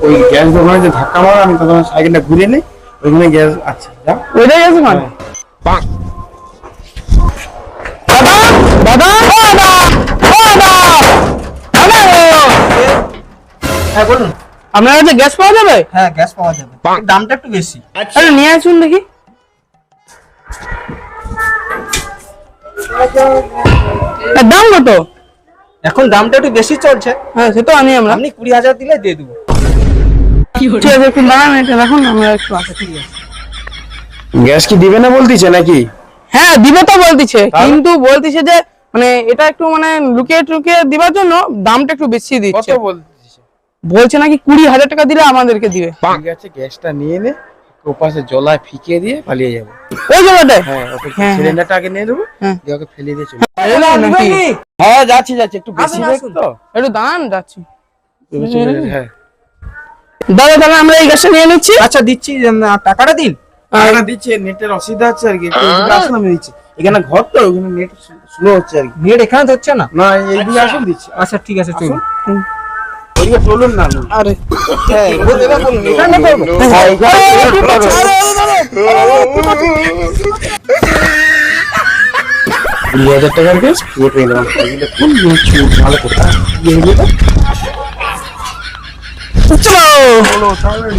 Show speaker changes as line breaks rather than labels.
ওই গ্যাস দোকানে যে ধাক্কা মারো আমি তখন সাইকেলটা ঘুরিয়ে নিই ওইখানে গ্যাস আছে যা
ওইটাই গেছে মানে দাদা দাদা দাদা দাদা
হ্যাঁ বলুন।
আপনার কাছে গ্যাস পাওয়া যাবে?
হ্যাঁ গ্যাস পাওয়া যাবে, দামটা একটু বেশি।
আরে নিয়ে আসুন দেখি। এর দাম কত?
এখন দামটা একটু বেশি চলছে।
হ্যাঁ সে তো আনি আমরা।
আপনি 20,000 দিলে দিয়ে দেবো।
ঠিক আছে একটু দাঁড়ান, এটা রাখুন আমরা একটু আসি। ঠিক আছে
গ্যাস কি দিবে না বলতিছে নাকি?
হ্যাঁ দিবে তো বলতিছে, কিন্তু বলতিছে যে মানে এটা একটু মানে লুকিয়ে টুকিয়ে দিবার জন্য দামটা একটু বেশি
কত
দিচ্ছে।
বলতিছে?
বলছে নাকি 20,000 টাকা দিলে আমাদেরকে দিবে।
ঠিক আছে গ্যাসটা নিয়ে নে, ওপাশে জলায় ফিকিয়ে দিয়ে পালিয়ে যাবো।
ওই জায়গাটায়
হ্যাঁ ওকে
হ্যাঁ,
সিলিন্ডারটা আগে নিয়ে নেবো,
হ্যাঁ।
দিয়ে ওকে ফেলে দিয়ে চলে
এলাম নাকি?
হ্যাঁ যাচ্ছি একটু বেশি
আসুন,
দেখ
আসুন।
তো
একটু দাঁড়ান যাচ্ছি।
হ্যাঁ
দাদা তাহলে আমরা এই গ্যাসটা নিয়ে নিচ্ছি।
আচ্ছা দিচ্ছি, টাকাটা দিন।
টাকাটা দিচ্ছে, নেটের অসুবিধা হচ্ছে আর কি, একটু এদিকে আসুন আমি দিচ্ছি। এখানে ঘর তো ওখানে নেট স্লো হচ্ছে আর কি।
নেট এখানে তো হচ্ছে না।
না এইদিকে আসুন দিচ্ছি।
আচ্ছা ঠিক আছে চলুন।
ওদিকে চলুন না
আরে
হ্যাঁ এবার বলুন, এখানে করবো।
হ্যাঁ, এখানে করবো। 20,000 টাকার গ্যাস পুরো পেয়ে গেলাম। এগুলো কোন চুপ ভালো কথা
চলো
বলো তাহলে